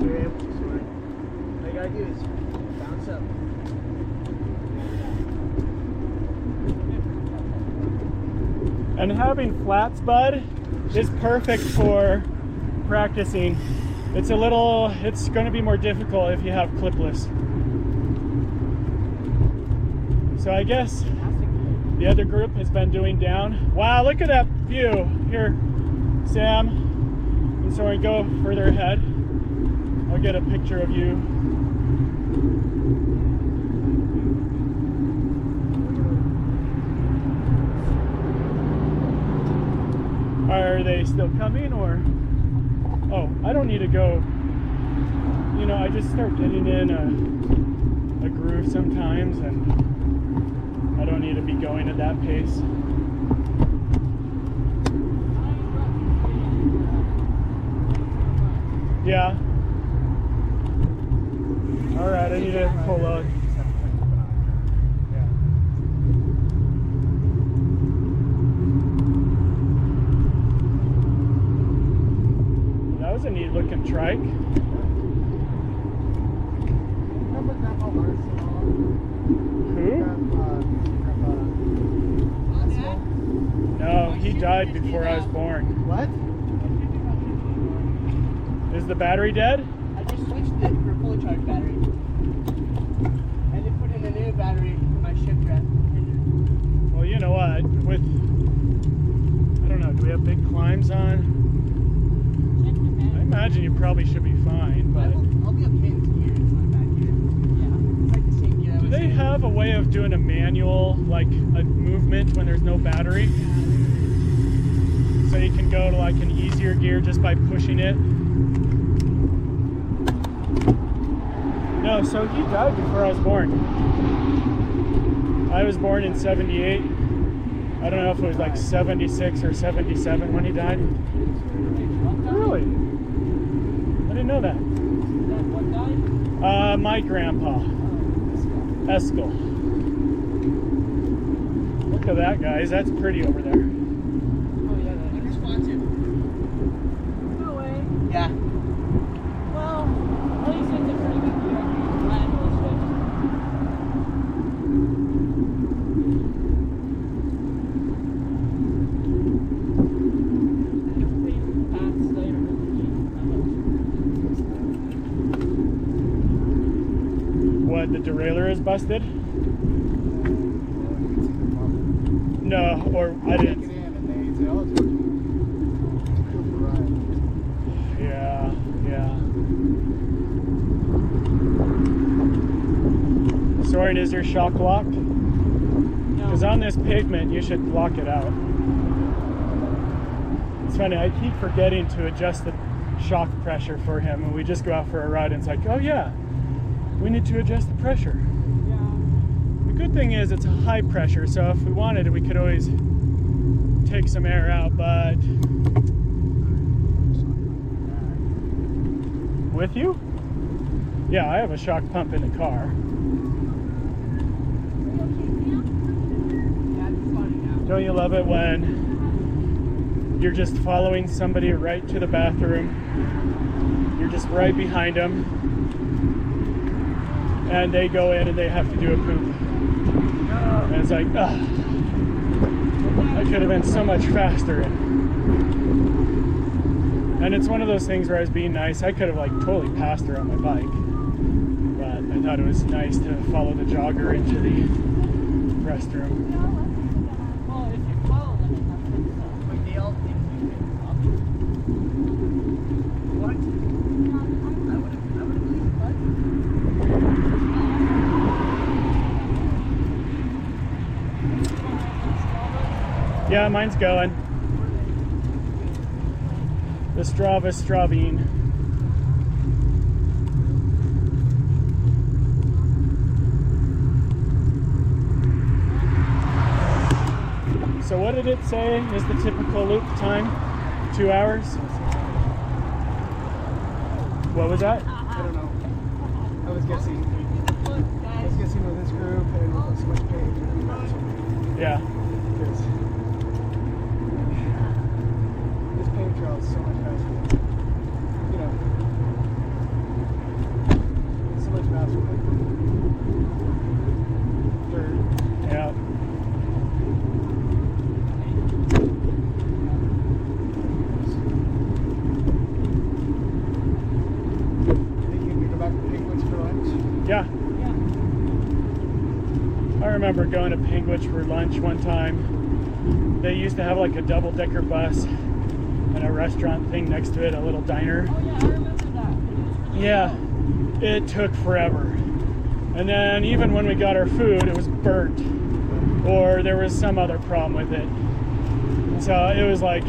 you're able to swing. All you gotta do is bounce up. And having flats, bud, is perfect for practicing. It's going to be more difficult if you have clipless. So I guess the other group has been doing down. Wow, look at that view. Here, Sam and Soren, go further ahead. I'll get a picture of you. Are they still coming, or? Oh, I don't need to go. You know, I just start getting in a groove sometimes, and I don't need to be going at that pace. Yeah. All right, I need to pull out. That was a neat looking trike. Who? No, he died before I was born. What? Is the battery dead? I just switched it for a fully charged battery. And then put in a new battery in my shift rat. Well, you know what? I don't know, do we have big climbs on? I imagine you probably should be fine, but... I'll be okay in this gear, it's not bad gear. Yeah, it's like the same gear. Do they have a way of doing a manual, like a movement when there's no battery? So you can go to like an easier gear just by pushing it? No, so he died before I was born. I was born in 78. I don't know if it was like 76 or 77 when he died. Really? I didn't know that. What died? My grandpa. Eskel. Look at that, guys. That's pretty over there. Oh, yeah, unresponsive. No way. Yeah. Well, at least it's a pretty good gear. Reliable shift. What, the derailleur is busted? No, or I didn't. Yeah, yeah. Soren, is your shock locked? No. Because on this pavement, you should lock it out. It's funny, I keep forgetting to adjust the shock pressure for him, and we just go out for a ride, and it's like, oh yeah, we need to adjust the pressure. Yeah. The good thing is it's a high pressure, so if we wanted, we could always take some air out, but... With you? Yeah, I have a shock pump in the car. Don't you love it when you're just following somebody right to the bathroom? You're just right behind them, and they go in and they have to do a poop. And it's like, ugh, I could have been so much faster. And it's one of those things where I was being nice. I could have like totally passed her on my bike, but I thought it was nice to follow the jogger into the restroom. Well, if you follow them, it's not pretty fun. Like they all think you can copy. What? I would have believed what? Yeah, mine's going. The Strava Stravine. So what did it say is the typical loop time? 2 hours? What was that? I don't know. I was guessing with this group and with so much page. Yeah. Because this paved trail is so much faster. You know, remember going to Penguich for lunch one time. They used to have like a double-decker bus and a restaurant thing next to it, a little diner. Oh yeah, I remember that. Yeah, it took forever. And then even when we got our food, it was burnt, or there was some other problem with it. So it was like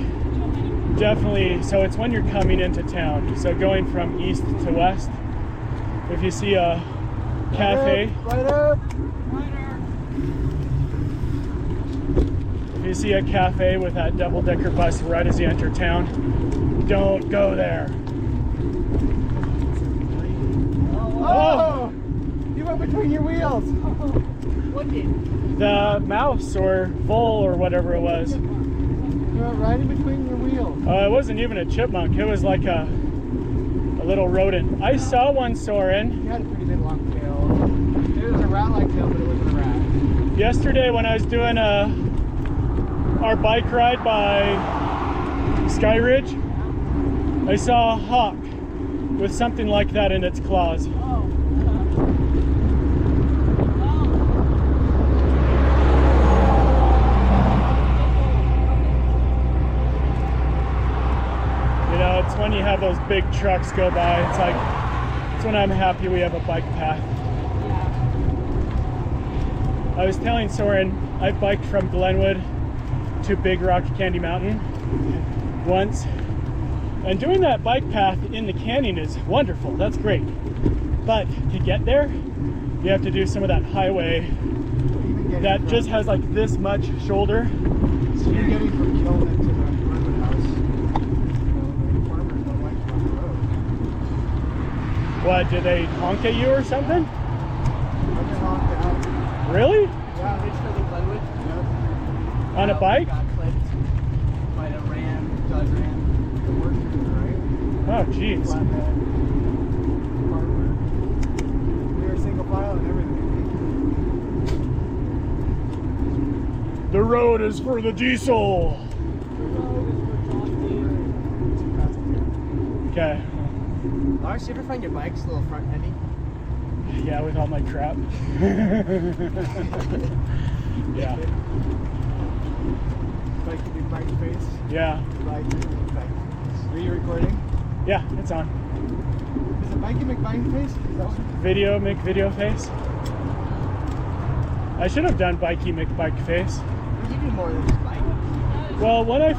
definitely, so it's when you're coming into town. So going from east to west, if you see a cafe, Right up. if you see a cafe with that double-decker bus right as you enter town, don't go there. Oh! You went between your wheels. What did? The mouse or vole or whatever it was. You went right in between your wheels. It wasn't even a chipmunk. It was like a little rodent. I saw one soaring You had a pretty big long tail. It was a rat-like tail, but it wasn't a rat. yesterday when I was doing our bike ride by Sky Ridge. I saw a hawk with something like that in its claws. Oh. You know, it's when you have those big trucks go by, it's like, it's when I'm happy we have a bike path. I was telling Soren, I biked from Glenwood to Big Rock Candy Mountain once. And doing that bike path in the canyon is wonderful, that's great. But to get there, you have to do some of that highway that just has like this much shoulder. So you're getting from Kilman to the Glenwood house. The farmers don't like you on the road. What, did they honk at you or something? I just honked out. Really? Yeah, they for the Glenwood. Yep. On a bike? Got clipped by the Dodge Ram. The workers, right? Oh, jeez. Flatbed. Farmer. We were single file and everything. The road is for the diesel. Okay. Lars, you ever find your bike's a little front heavy? Yeah, with all my crap. Yeah. Bike to be bike face. Yeah. Bike to be bike face. Are you recording? Yeah, it's on. Is it Bikey McBike face? Is that what? Video, make video face. I should have done Bikey McBike face. You do more than just bike. Well, when I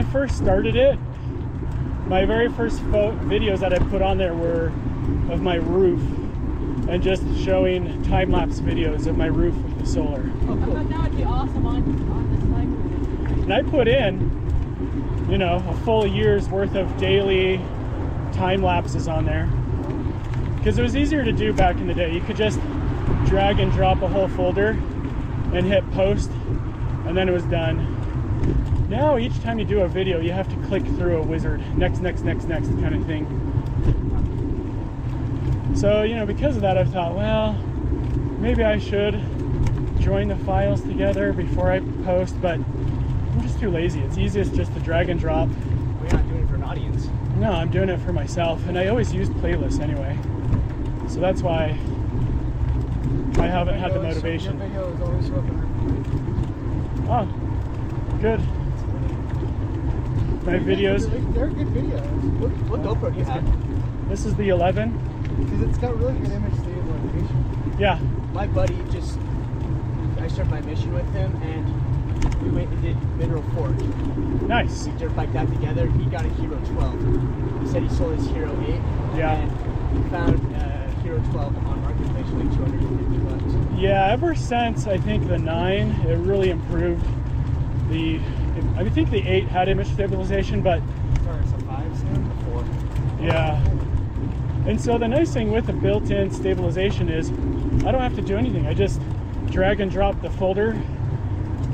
first started it, my very first videos that I put on there were of my roof and just showing time-lapse videos of my roof with the solar. Oh, cool. I thought that would be awesome on this cycle. And I put in, you know, a full year's worth of daily time lapses on there because it was easier to do back in the day. You could just drag and drop a whole folder and hit post, and then it was done. Now each time you do a video, you have to click through a wizard, next kind of thing. So, you know, because of that, I've thought, well, maybe I should join the files together before I post, but I'm just too lazy. It's easiest just to drag and drop. We're not doing it for an audience. No, I'm doing it for myself, and I always use playlists anyway. So that's why I haven't had the motivation. Your videos always show up in Oh, good. My videos. They're good videos. What GoPro do you have? This is the 11. Because it's got really good image stabilization. Yeah. My buddy I started my mission with him, and we went and did Mineral Forge. Nice. We dirt biked that together. He got a Hero 12. He said he sold his Hero 8. Yeah. And he found Hero 12 on Marketplace for like $250. Yeah, ever since I think the 9, it really improved. I think the 8 had image stabilization, but Sorry, it's a 5 soon? A 4. yeah. And so the nice thing with the built-in stabilization is I don't have to do anything. I just drag and drop the folder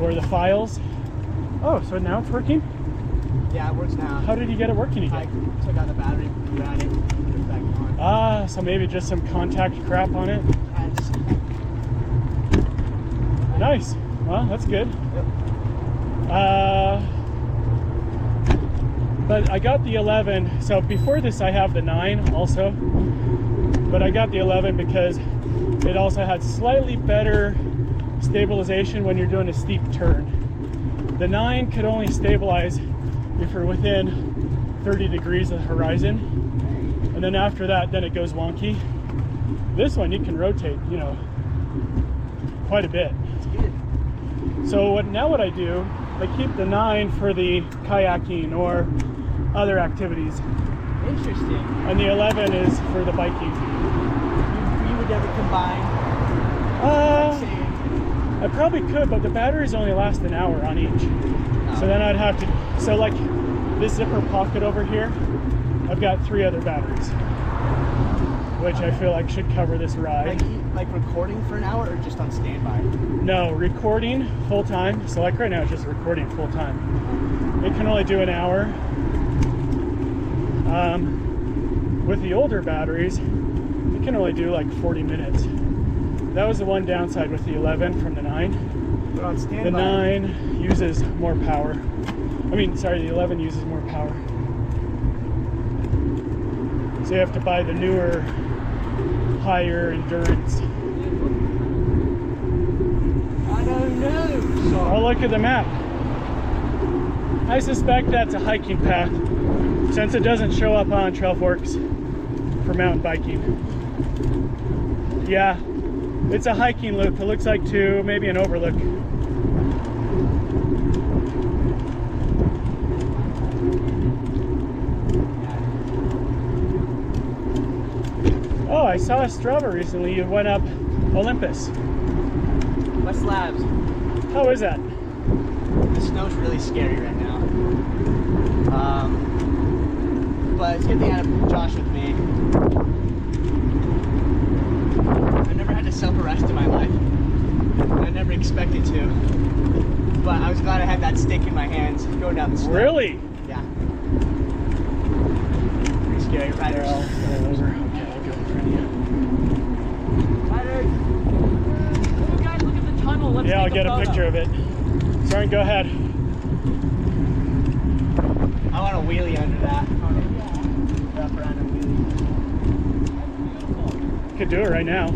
or the files. Oh, so now it's working? Yeah, it works now. How did you get it working I again? took out the battery, ran it, put it back on. Ah, so maybe just some contact crap on it. Nice. Well, that's good. Yep. But I got the 11. So before this, I have the 9 also. But I got the 11 because it also had slightly better stabilization when you're doing a steep turn. The 9 could only stabilize if you're within 30 degrees of the horizon, and then after that, then it goes wonky. This one you can rotate, you know, quite a bit. It's good. So what I do, I keep the 9 for the kayaking or other activities, Interesting. and the 11 is for the biking. You would never combine. Say, I probably could, but the batteries only last an hour on each. So then I'd have to, so like this zipper pocket over here, I've got 3 other batteries, which I feel like should cover this ride. like recording for an hour or just on standby? No, recording full time. So like right now, it's just recording full time. It can only do an hour. With the older batteries, it can only do like 40 minutes. That was the one downside with the 11 from the 9. But on standby, The 9 uses more power. I mean, sorry, the 11 uses more power. So you have to buy the newer, higher endurance. I don't know. So Oh, look at the map. I suspect that's a hiking path, since it doesn't show up on Trailforks for mountain biking. Yeah, it's a hiking loop. It looks like 2, maybe an overlook. Oh, I saw a Strava recently. You went up Olympus. West Labs. How is that? The snow's really scary right now. But it's a good thing I had Josh with me. I've never had to self-arrest in my life. I never expected to. But I was glad I had that stick in my hands going down the slope. Really? Yeah. Pretty scary. Riders. Over. Okay, I'll go in front of you. Riders. Oh, guys, look at the tunnel. Let's Yeah, I'll take get a photo. picture of it. Sorry, go ahead. I want a wheelie under that. Wrap around a wheelie. Could do it right now.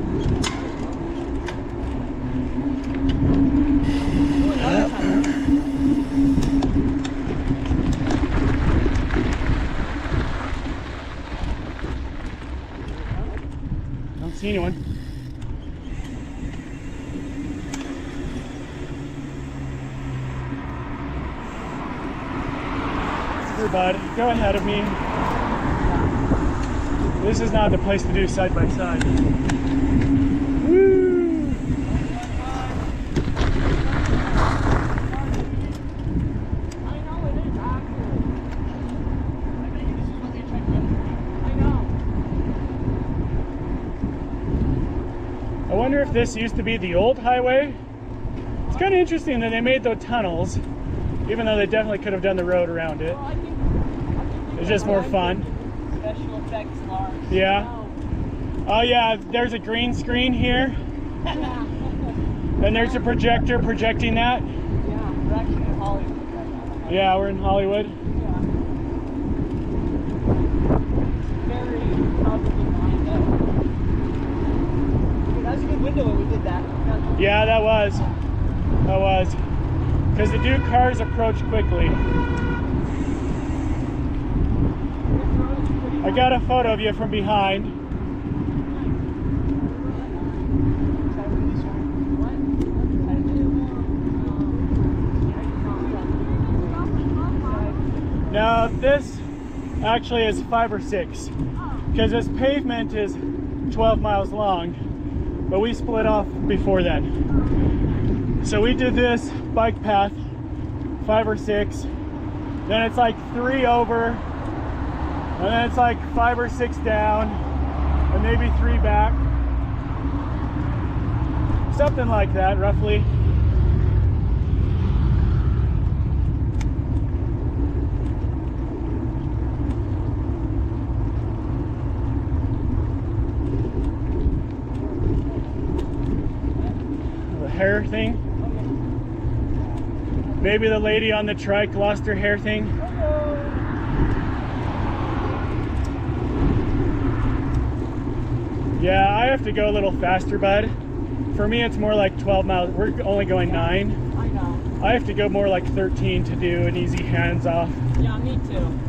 Don't see anyone. Here, bud, go ahead of me. This is not the place to do side by side. Woo! I know it is actually. I bet you this is what they checked yesterday. I know. I wonder if this used to be the old highway. It's kind of interesting that they made those tunnels, even though they definitely could have done the road around it. Well, I think It's just more fun. special effects large. Yeah. Oh yeah, there's a green screen here, and there's a projector projecting that. Yeah, we're actually in Hollywood right now. Yeah, we're in Hollywood. Yeah. Very probably lined up. That was a good window when we did that. Yeah, that was. Because the two cars approach quickly. I got a photo of you from behind. Now this actually is 5 or 6, because this pavement is 12 miles long, but we split off before then. So we did this bike path 5 or 6, then it's like 3 over, and then it's like 5 or 6 down, and maybe 3 back. Something like that, roughly. The hair thing. Maybe the lady on the trike lost her hair thing. Yeah, I have to go a little faster, bud. For me, it's more like 12 miles. We're only going 9. I know. I have to go more like 13 to do an easy hands-off. Yeah, me too.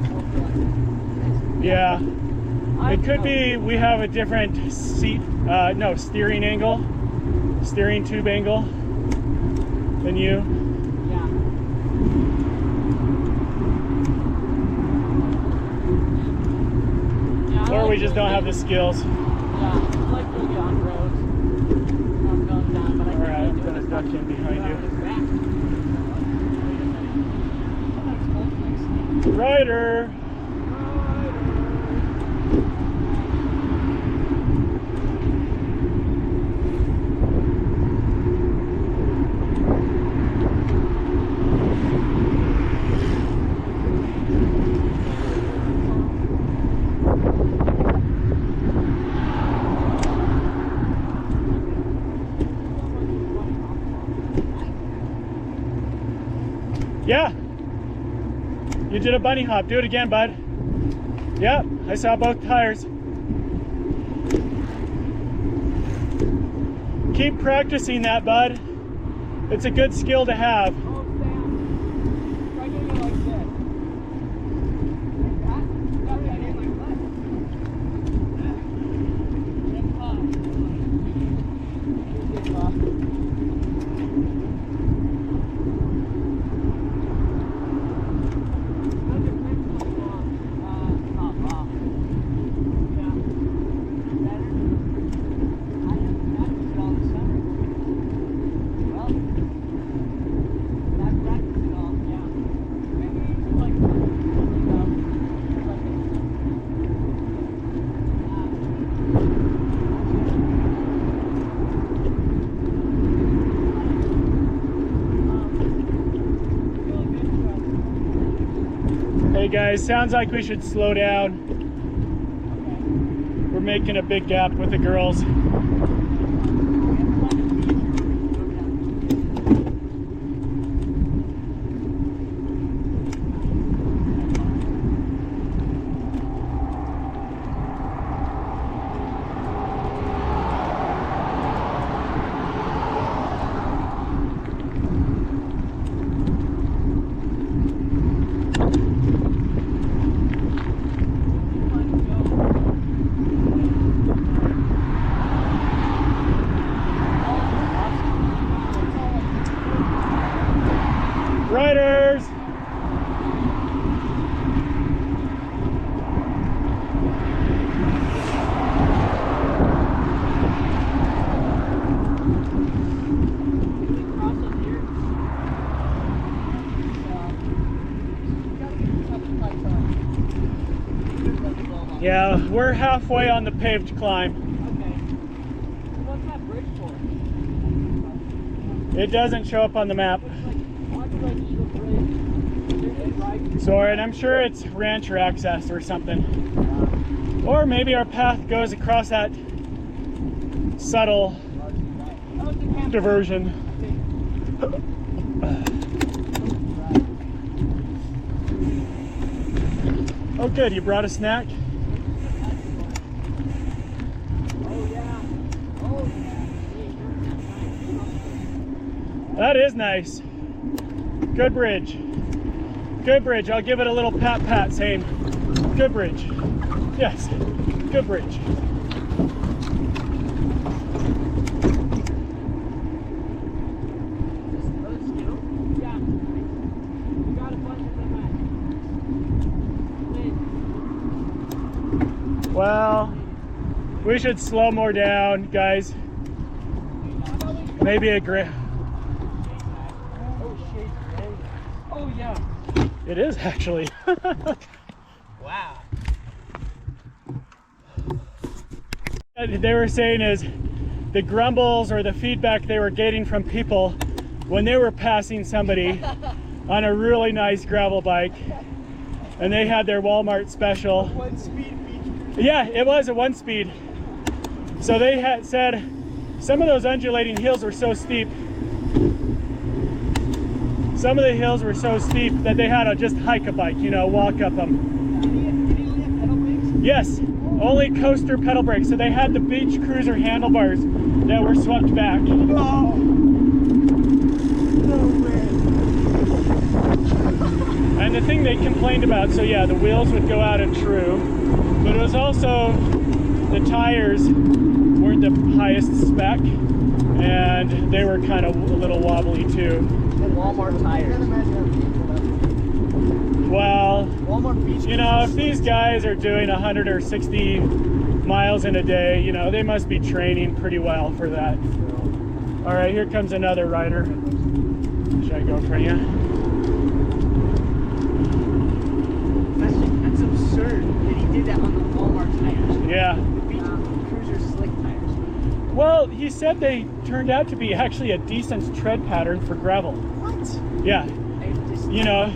Yeah. It could be we have a different steering angle, steering tube angle than you. Yeah. Or we just don't have the skills. Yeah, I like really on roads. I'm going down, but I Alright, I'm can't gonna duck in behind you. Ryder! Yeah. You did a bunny hop. Do it again, bud. Yep, I saw both tires. Keep practicing that, bud. It's a good skill to have. Oh, Sam. Try doing it like this. Like that? Got that in my butt. And hop. Good hop. Hey guys, sounds like we should slow down. We're making a big gap with the girls. Riders! Yeah, we're halfway on the paved climb. Okay. What's that bridge for? It doesn't show up on the map. So, and I'm sure it's rancher access or something. Or maybe our path goes across that subtle diversion. Oh good, you brought a snack? That is nice. Good bridge. Good bridge. I'll give it a little pat pat saying, good bridge. Yes, good bridge. Well, we should slow more down, guys. Maybe a grid. Oh yeah. It is actually. Wow. They were saying is the grumbles or the feedback they were getting from people when they were passing somebody on a really nice gravel bike and they had their Walmart special. 1-speed feature. Yeah, it was a 1-speed. So they had said some of those undulating hills were so steep. Some of the hills were so steep that they had to just hike a bike, you know, walk up them. Did he only have pedal brakes? Yes. Oh, Only coaster pedal brakes. So they had the beach cruiser handlebars that were swept back. Oh. No way. And the thing they complained about, so yeah, the wheels would go out and true, but it was also the tires weren't the highest spec, and they were kind of a little wobbly too. The Walmart tires. Well, Walmart beach. you know, if these guys are doing 100 or 60 miles in a day, you know, they must be training pretty well for that. All right, here comes another rider. Should I go in front of you? That's absurd that he did that on the Walmart tires. Yeah. The beach cruiser slick tires. Well, he said they turned out to be actually a decent tread pattern for gravel. What? Yeah. You know,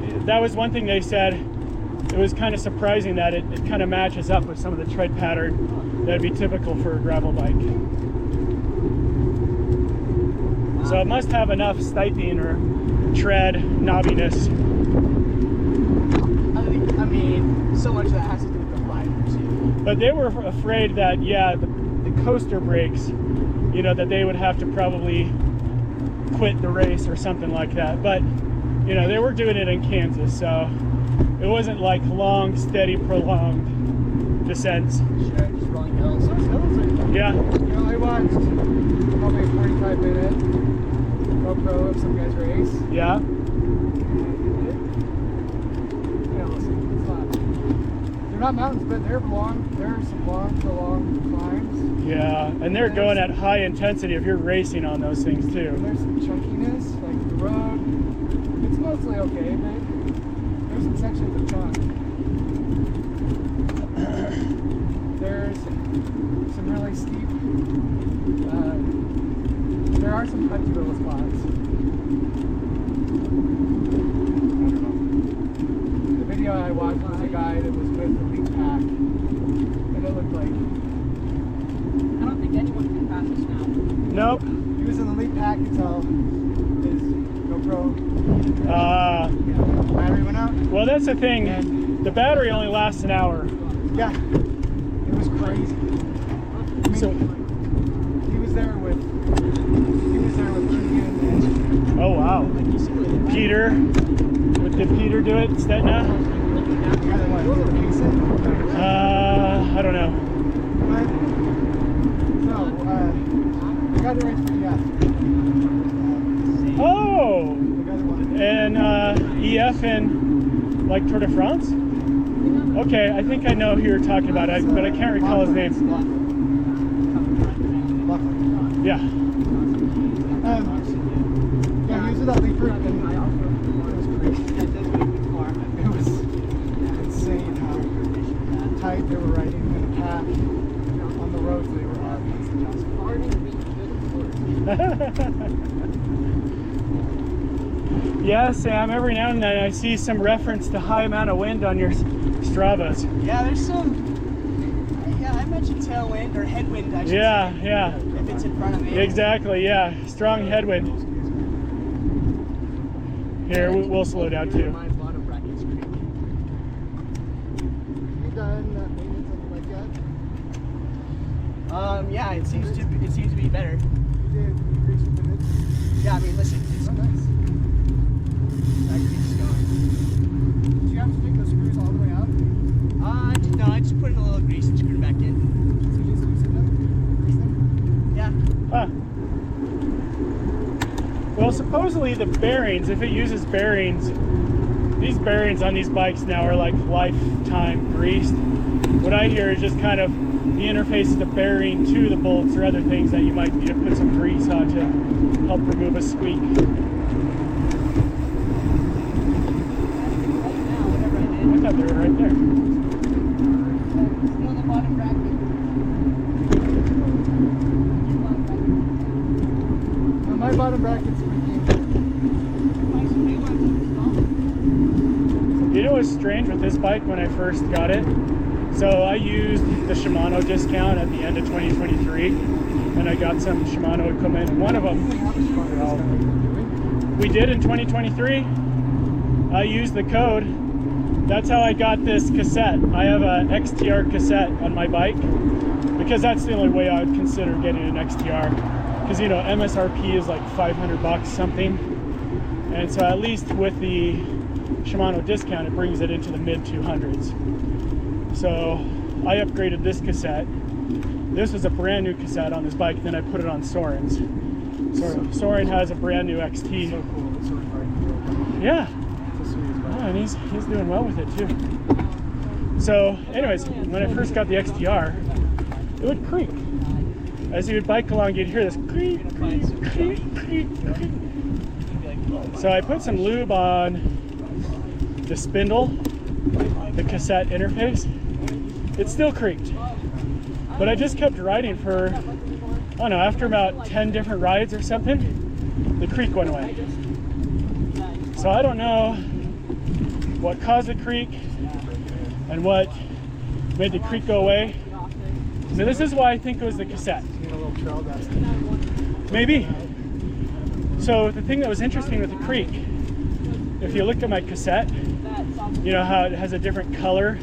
that. that was one thing they said. It was kind of surprising that it kind of matches up with some of the tread pattern that'd be typical for a gravel bike. So it must have enough stiping or tread knobbiness. I mean, so much of that has to do with the rider too. But they were afraid that, yeah, the coaster brakes, you know, that they would have to probably quit the race or something like that. But, you know, they were doing it in Kansas, so it wasn't like long, steady, prolonged descents. Sure, just rolling hills. Yeah. You know, I watched probably a 45-minute GoPro of some guys race. Yeah. You know, it's not. They're not mountains, but they're long. There are some long, prolonged climbs. Yeah. And they're going at high intensity if you're racing on those things And too. there's some chunkiness, like the road. It's mostly okay, but there's some sections of chunk. There's some really steep. There are some touchy little spots. I don't know. The video I watched was a guy that was with the lead pack, and it looked like I don't think anyone can pass us now. Nope. he was in the lead pack until his GoPro battery went out. Well, that's the thing. And The battery only lasts an hour. yeah, it was crazy. I mean, So, he was there with Keegan and oh wow. Like you said, with Peter. Did Peter do it? Stetna? the other one. Was it Mason? I don't know. But, no, the guy that raced for EF. Oh! The guy that won. And EF in like Tour de France? Okay, I think I know who you're talking about, but I can't recall his name. Luckily. Yeah. Yeah, he was with that lead group and it was crazy. It was insane how tight they were riding in the pack on the roads they were on. Yeah, Sam, every now and then I see some reference to high amount of wind on your Stravas. Yeah, there's some. Yeah, I mentioned tailwind or headwind, I should Yeah, say. yeah. If it's in front of me. Exactly, yeah. Strong headwind. Here, we'll slow down too. My bottom bracket's creaky. You done maintenance something like that? Yeah, it seems to be better. You did increase your minutes? Yeah, I mean, listen, it's Oh, nice. that keeps going. Did you have to take those screws all the way out? No, I just put in a little grease and screwed it back in. So you just loosen them? Grease them? Yeah. Huh. Well, supposedly the bearings, if it uses bearings, these bearings on these bikes now are like lifetime greased. What I hear is just kind of the interface of the bearing to the bolts or other things that you might need to put some grease on to help remove a squeak. Right now, whatever I I did. thought they were right there. Still in the bottom bracket. My bottom bracket's squeaky. You know what's strange with this bike when I first got it? So I used the Shimano discount at the end of 2023, and I got some Shimano equipment. One of them, we did in 2023. I used the code, that's how I got this cassette. I have a XTR cassette on my bike because that's the only way I would consider getting an XTR. Because, you know, MSRP is like 500 bucks something. And so at least with the Shimano discount, it brings it into the mid 200s. So I upgraded this cassette. This was a brand new cassette on this bike, then I put it on Soren's. Soren has a brand new XT. So cool. It's sort of right. Yeah. So sweet as well. Yeah, and he's doing well with it too. So anyways, when I first got the XTR, it would creak. As you would bike along, you'd hear this creak, creak, creak, creak, creak. So I put some lube on the spindle, the cassette interface. It still creaked. But I just kept riding for, I don't know, after about 10 different rides or something, the creak went away. So I don't know what caused the creak and what made the creak go away. So this is why I think it was the cassette. Need a little trail dust. Maybe. So the thing that was interesting with the creak, if you look at my cassette, you know how it has a different color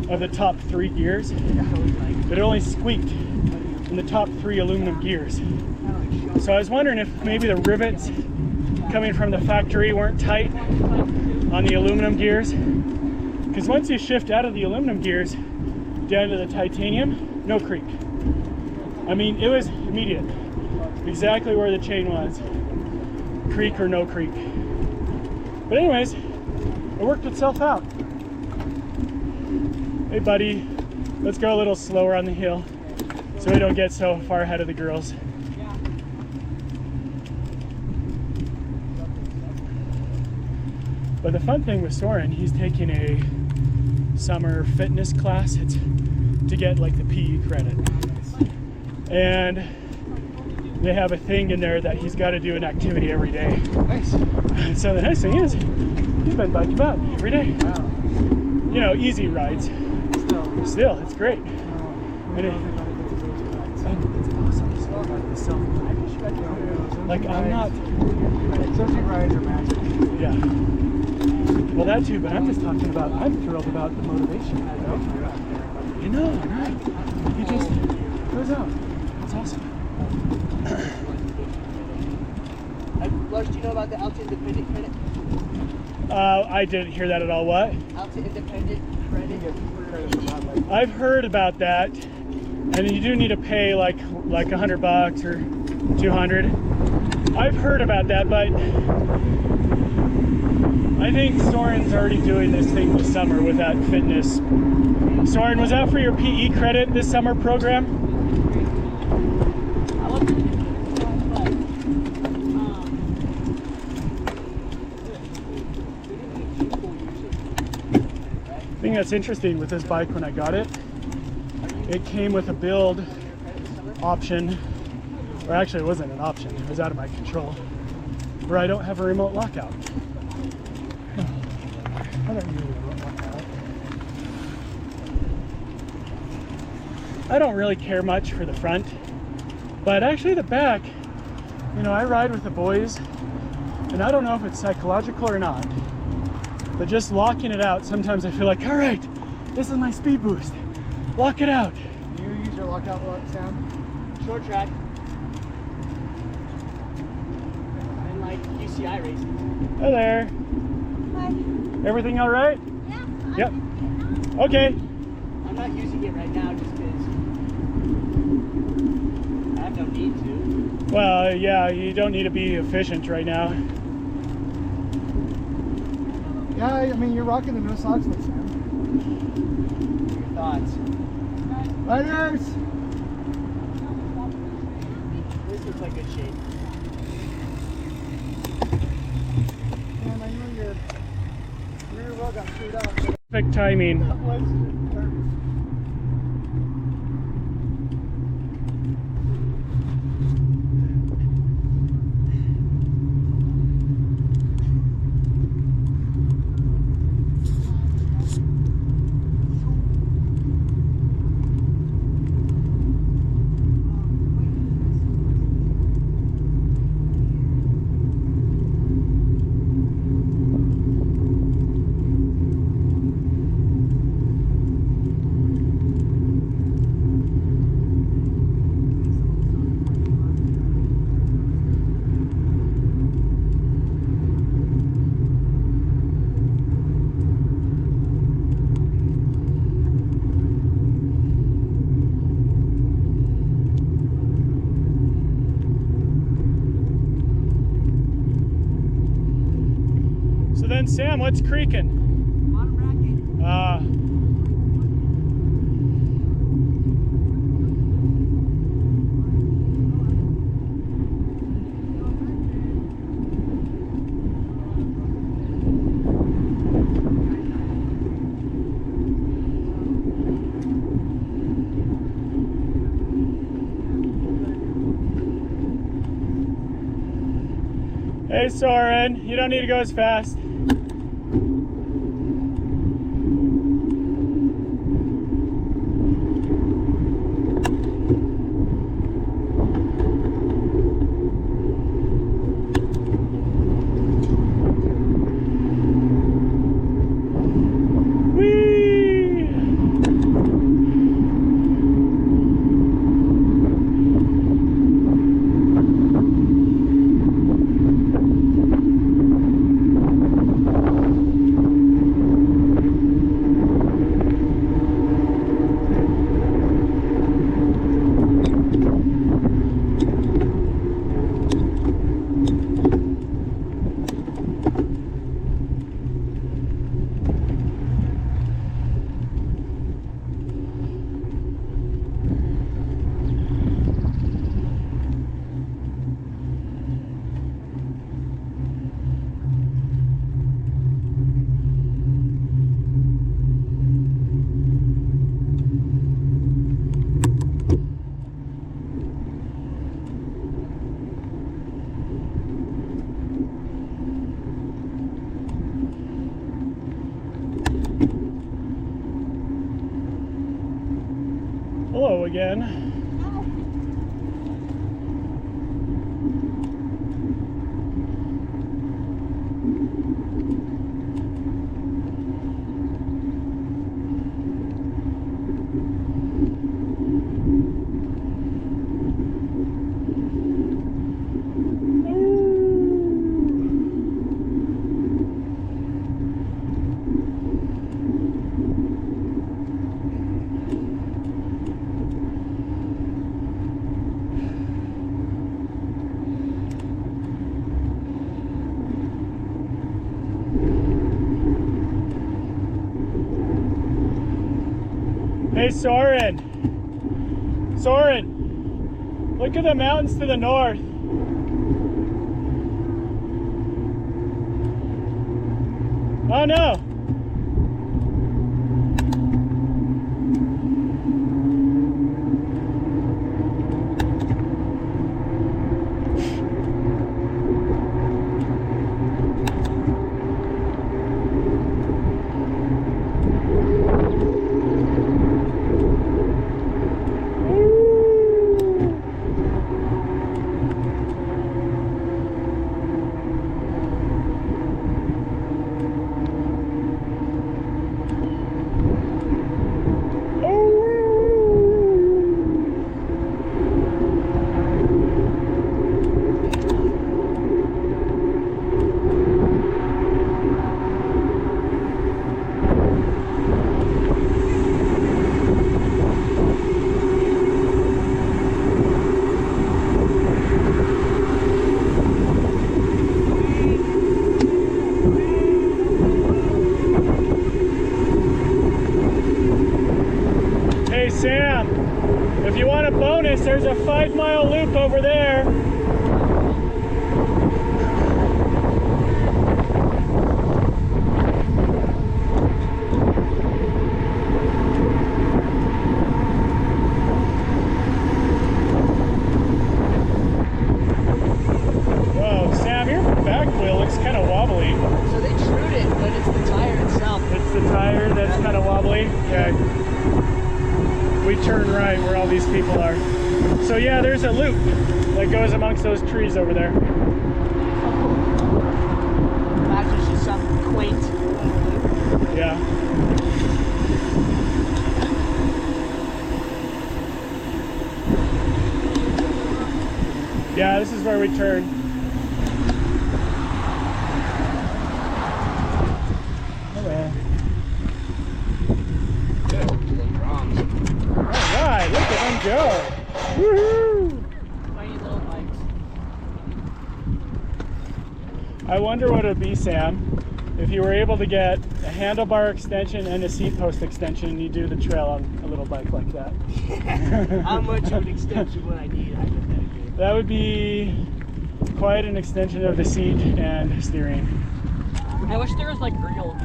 of the top 3 gears? But it only squeaked in the top 3 aluminum gears. So I was wondering if maybe the rivets coming from the factory weren't tight on the aluminum gears. Because once you shift out of the aluminum gears down to the titanium, no creak. I mean, it was immediate. Exactly where the chain was. Creak or no creak. But anyways, it worked itself out. Hey buddy, let's go a little slower on the hill so we don't get so far ahead of the girls. But the fun thing with Soren, he's taking a summer fitness class. It's to get like the PE credit. And they have a thing in there that he's got to do an activity every day. Nice. And so the nice thing is, he's been biking about every day. Wow. You know, easy rides. Still, it's great. And it's awesome. The self-guided. Like, I'm not. Social rides are magic. Yeah. Well, that too, but I'm just talking about, I'm thrilled about the motivation. You know, right? He just goes out. It's awesome. Lars, do you know about the Alta Independent credit? I didn't hear that at all. What? Alta Independent credit. I've heard about that, and you do need to pay like $100 or 200. I've heard about that, but I think Soren's already doing this thing this summer with that fitness. Soren, was that for your PE credit this summer program? The thing that's interesting with this bike when I got it, it came with a build option, or actually it wasn't an option, it was out of my control, where I don't have a remote lockout. I don't use a remote lockout. I don't really care much for the front, but actually the back, you know, I ride with the boys, and I don't know if it's psychological or not, but just locking it out, sometimes I feel like, all right, this is my speed boost. Lock it out. Do you use your lockout Sam? Short track. And like UCI racing. Hi there. Hi. Everything all right? Yeah. Yep. Okay. I'm not using it right now just because I have no need to. Well, yeah, you don't need to be efficient right now. Yeah, I mean, you're rocking the no socks look, Sam. Your thoughts? Riders! This looks like good shape. Man, I know your rear wheel got screwed up. Perfect timing. That was perfect. man. Sam, what's creaking? Bottom bracket. Hey Soren, you don't need to go as fast. Hello again. Hey Soren! Soren! Look at the mountains to the north. Oh no! Hey Sam, if you want a bonus, there's a 5-mile loop over there. Whoa, Sam, your back wheel looks kind of wobbly. So they trued it, but it's the tire itself. It's the tire that's kind of wobbly. Yeah. We turn right where all these people are. So yeah, there's a loop that goes amongst those trees over there. Imagine it's just some quaint loop. Yeah. Yeah, this is where we turn. Hello. Alright, look at them go. Woohoo! Tiny little bikes. I wonder what it would be, Sam, if you were able to get a handlebar extension and a seat post extension, you do the trail on a little bike like that. How much of an extension would I need? Hypothetically? That would be quite an extension of the seat and steering. I wish there was like real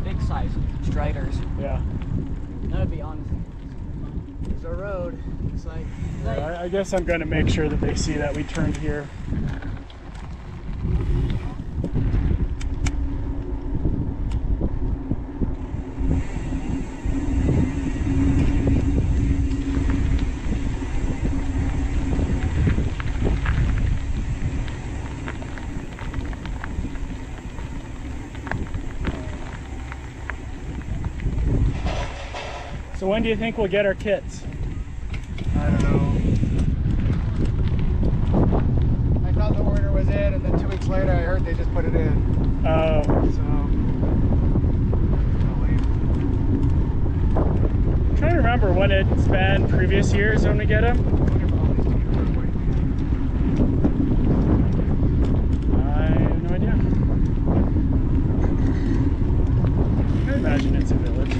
big size striders. Yeah. That would be awesome. There's a road. It's like. I guess I'm going to make sure that they see that we turned here. So when do you think we'll get our kits? I don't know. I thought the order was in, and then 2 weeks later I heard they just put it in. Oh. So, I'm trying to remember when it's been previous years when we get them. I have no idea. I imagine it's a village.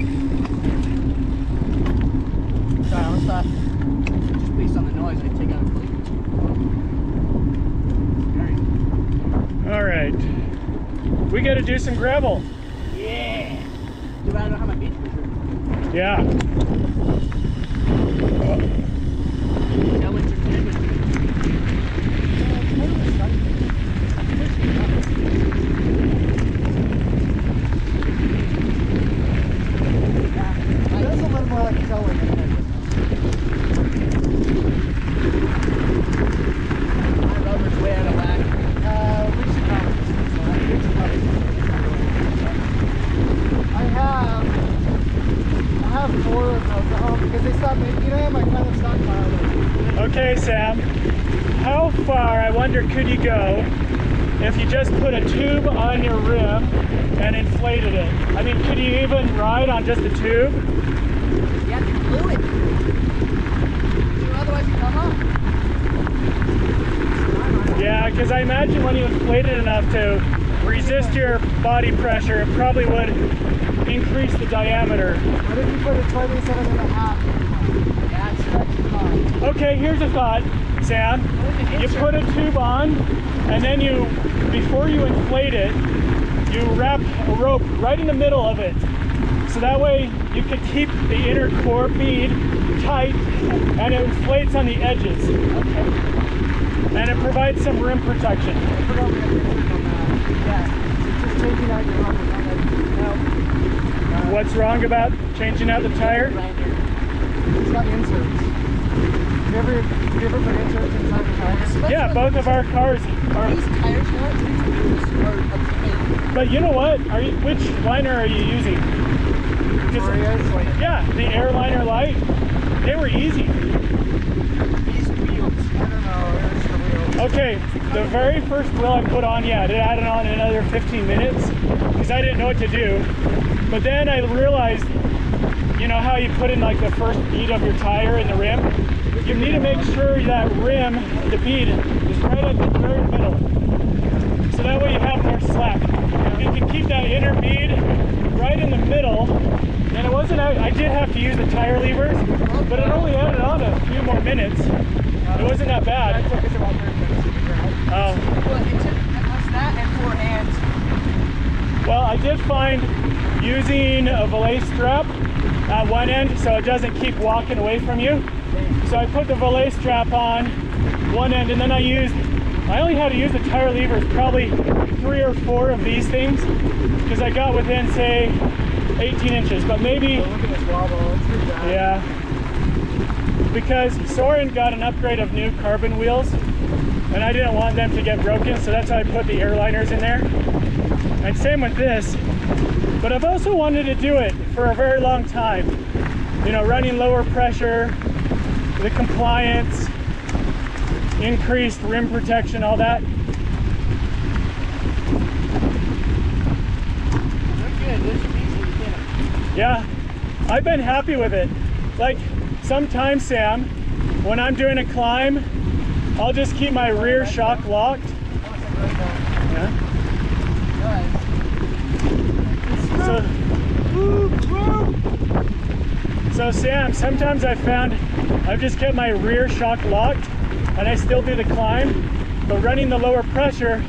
Sorry, I was thought. Just based on the noise, I take out a clip. All right. We got to do some gravel. Yeah. Too bad I don't have my beach picture. Yeah. That went to that's a little more like a cellar than my rubber's way out of whack. we should probably just I have 4 of those at home because they stopped making them. I kind of stockpiled them. Okay, Sam. How far, I wonder, could you go if you just put a tube on your rim and inflated it? I mean, could you even ride on just a tube? You have to glue it. Otherwise you come up. Yeah, because I imagine when you inflate it enough to resist your body pressure, it probably would increase the diameter. What if you put a 27.5? Yeah, it's stretching hard. Okay, here's a thought, Sam. You put a tube on, and then you, before you inflate it, you wrap a rope right in the middle of it. So that way you can keep the inner core bead tight, and it inflates on the edges. Okay. And it provides some rim protection. I forgot we had to on that. Yeah. Just changing out your rubbers on that. What's wrong about changing out the tire? It's got inserts. You ever put inserts inside the tires? Yeah, both of our cars are. These tires now, these are a pain. But you know what? Which liner are you using? Yeah, the Airliner Light. They were easy. These wheels. I don't know. It's the wheels. Okay, the very first wheel I put on, yeah, it added on another 15 minutes because I didn't know what to do. But then I realized, you know how you put in like the first bead of your tire in the rim? You need to make sure that rim, the bead, is right at the very middle. So that way you have more slack. If you can keep that inner bead right in the middle, then it wasn't, I did have to use the tire levers, but it only added on a few more minutes. It wasn't that bad. That took us about 30 minutes to figure out. Well, it took us that and 4 hands. Well, I did find using a valet strap at one end so it doesn't keep walking away from you. So I put the valet strap on one end, and then I only had to use the tire levers probably 3 or 4 of these things because I got within, say, 18 inches, but maybe, Look at this wobble. It's pretty bad. yeah, because Soren got an upgrade of new carbon wheels, and I didn't want them to get broken, so that's why I put the airliners in there. And same with this, but I've also wanted to do it for a very long time. You know, running lower pressure, the compliance, increased rim protection, all that. They're good. Those are easy to get them. Yeah, I've been happy with it. Like sometimes, Sam, when I'm doing a climb, I'll just keep my rear shock locked. Yeah. Good. So Sam, sometimes I found I've just kept my rear shock locked and I still do the climb, but running the lower pressure,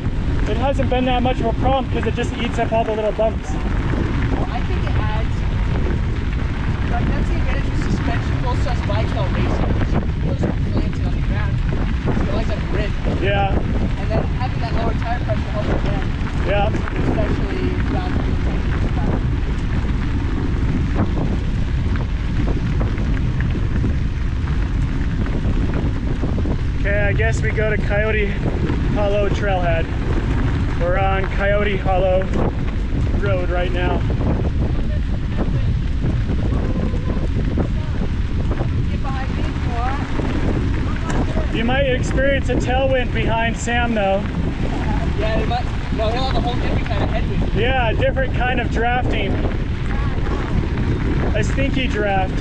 it hasn't been that much of a problem because it just eats up all the little bumps. Well, I think it adds, like that's the advantage of suspension. Most us bikes don't racing. Those planted on the ground. You always have a grid. Yeah. And then having that lower tire pressure helps again. Yeah. Especially ground. Okay, I guess we go to Coyote Hollow Trailhead. We're on Coyote Hollow Road right now. You might experience a tailwind behind Sam though. Yeah, it might. No, he'll have a whole different kind of headwind. Yeah, a different kind of drafting. A stinky draft.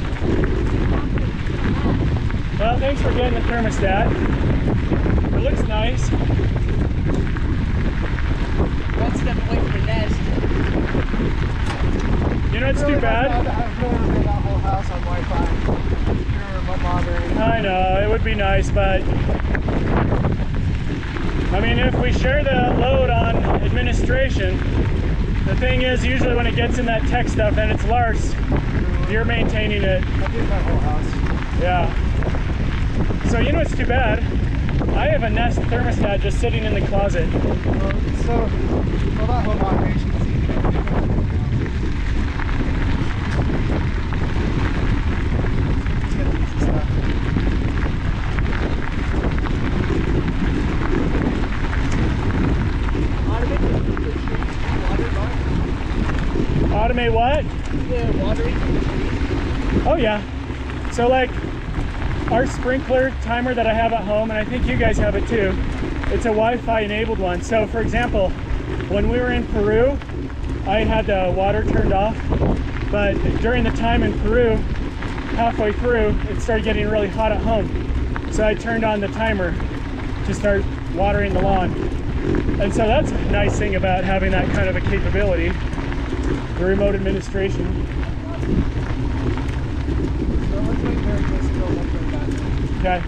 Well, thanks for getting the thermostat. It looks nice. One step away from the nest. You know, it's too bad. I've never made that whole house on Wi-Fi. I know, it would be nice, but I mean, if we share the load on administration, the thing is, usually when it gets in that tech stuff and it's Lars, you're maintaining it. I did my whole house. Yeah. So you know it's too bad. I have a Nest thermostat just sitting in the closet. Well, that whole automation is easy. Automate what? Yeah, watering. Oh yeah. So like our sprinkler timer that I have at home, and I think you guys have it too, it's a Wi-Fi enabled one. So for example, when we were in Peru, I had the water turned off, but during the time in Peru, halfway through, it started getting really hot at home. So I turned on the timer to start watering the lawn. And so that's a nice thing about having that kind of a capability, the remote administration. So let's make very close to go look like that. Okay.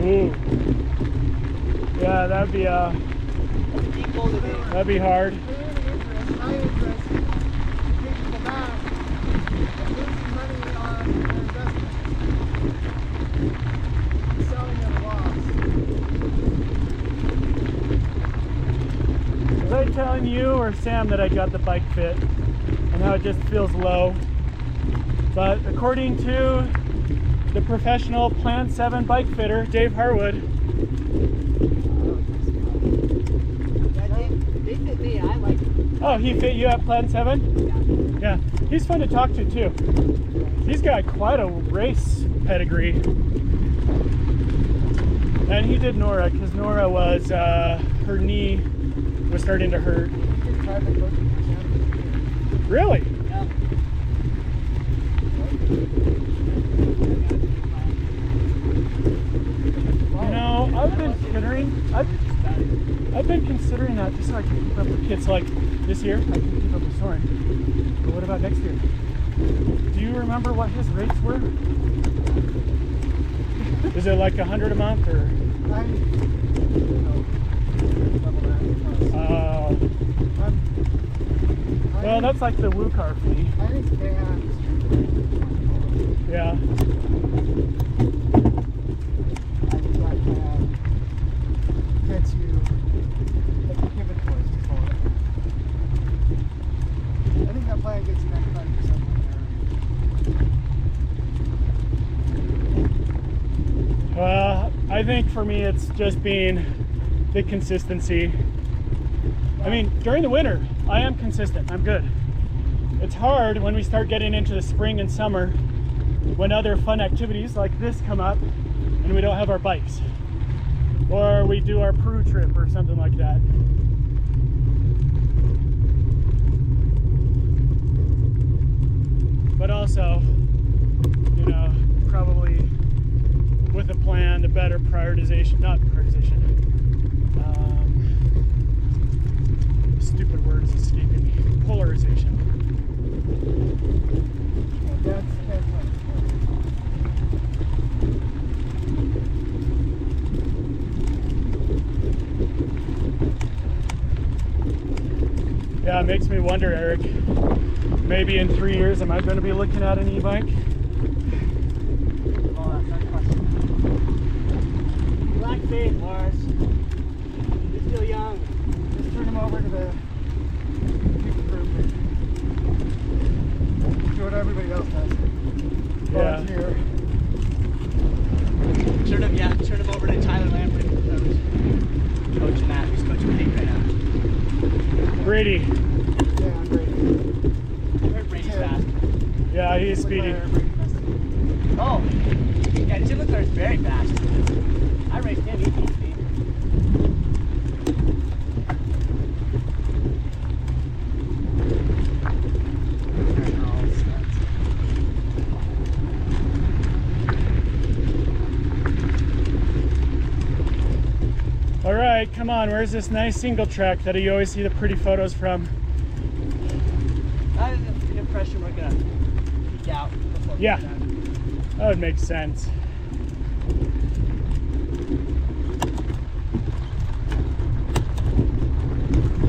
Ooh. Yeah, that'd be hard. My interest in taking the back and losing money on their investment. Selling at a loss. Was I telling you or Sam that I got the bike fit and how it just feels low? But according to the professional Plan 7 bike fitter, Dave Harwood, They fit me. I like them. oh, he fit you at Plan 7? Yeah. He's fun to talk to too. He's got quite a race pedigree. And he did Nora because Nora was, her knee was starting to hurt. Really? Yeah. You know, I've been considering that just so I can keep up with kids. Like this year, I can keep up with Soren. But what about next year? Do you remember what his rates were? Is it like 100 a month or? Well, that's like the Woo car fee. I think bands. Yeah. I think that gets you like the pivot toys we call it. I think that plan gets you 95% there. Well, I think for me it's just being the consistency. I mean, during the winter, I am consistent. I'm good. It's hard when we start getting into the spring and summer when other fun activities like this come up and we don't have our bikes. Or we do our Peru trip or something like that. But also, you know, probably with a plan, the better prioritization, not prioritization, Stupid word is escaping me. Polarization. That's right. Yeah, it makes me wonder, Eric. Maybe in 3 years, am I going to be looking at an e-bike? Oh, that's not a question. You lack faith, Lars. You're still young. Just turn them over to the people group. Do what everybody else does. Yeah. Volunteer. Turn him over to Tyler Lambert, who's coaching that. Who's coaching Paved right now? Brady. Yeah, I'm ready. I heard Brady's fast. Yeah, he's speedy. Oh, yeah, Tim Leclerc's very fast. I raced him, he's speed. All right, come on. Where's this nice single track that you always see the pretty photos from? I have an impression we're gonna peek out before we Yeah. get done. That would make sense.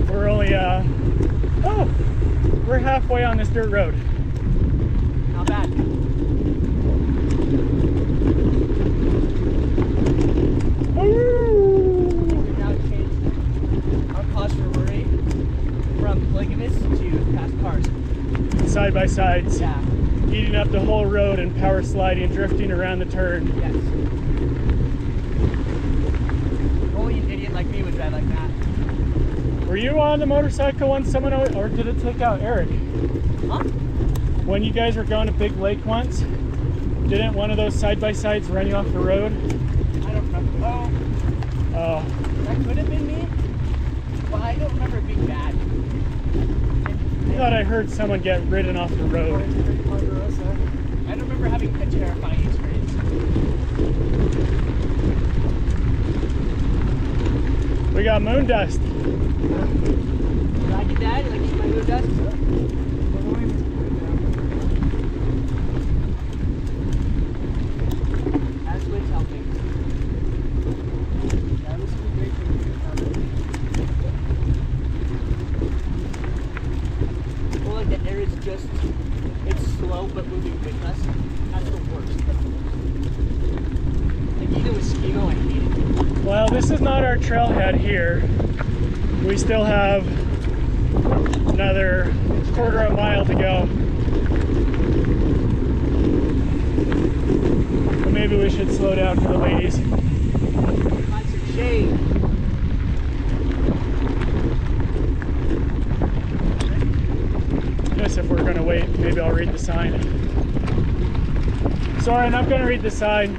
We're only, oh, we're halfway on this dirt road. Not bad. We've now changed our cause for worry from polygamous to fast cars. Side by sides, Yeah, eating up the whole road and power sliding, drifting around the turn. yes. Only an idiot like me would drive like that. Were you on the motorcycle when someone, or did it take out Eric? Huh? When you guys were going to Big Lake once, didn't one of those side by sides run you off the road? I don't remember. Oh, That could have been me, but I don't remember it being bad. I thought I heard someone get ridden off the road. I don't remember having a terrifying experience. We got moon dust. You like it, Dad? You like eating my moon dust? That's what's helping. That was some great things. Well, like the air is just, it's slow but moving with us. That's the worst. Like even with Schemo, I hate it. Well, this is not our trailhead here. We still have another quarter of a mile to go. But maybe we should slow down for the ladies. Find some shade. Just if we're gonna wait, maybe I'll read the sign. Sorry, I'm not gonna read the sign.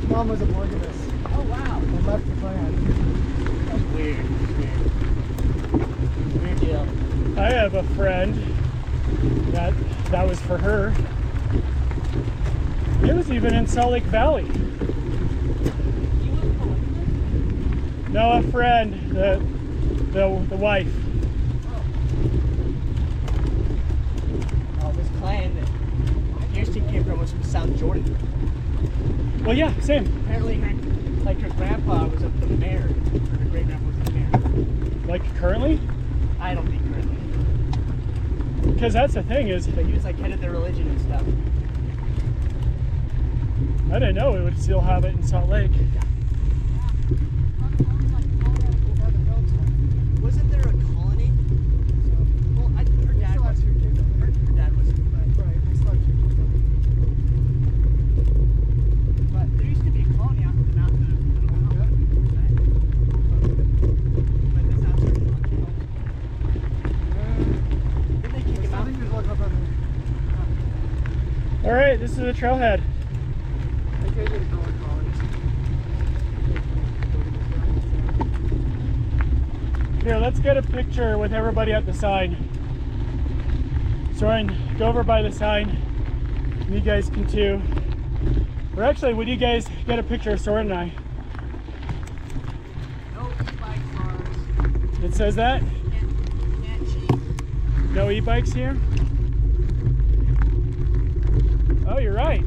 Mom was a polygamist Oh wow. and left the clan. That's weird. Weird deal. I have a friend that was for her. It was even in Salt Lake Valley. You was polygamous? No, a friend, the wife. Oh, this clan that Houston came from was from South Jordan. Well, yeah, same. Apparently, her grandpa was the mayor, or her great grandpa was the mayor. Like currently, I don't think currently, because that's the thing is, but he was like head of their religion and stuff. I didn't know we would still have it in Salt Lake. Wasn't there a colony? Well, her dad was. Her dad this is the trailhead. I guys are going college. Here, let's get a picture with everybody at the sign. Soren, go over by the sign. And you guys can too. Or actually, would you guys get a picture of Soren and I? No e-bike cars. It says that? Can't cheat. No e-bikes here? Oh, you're right.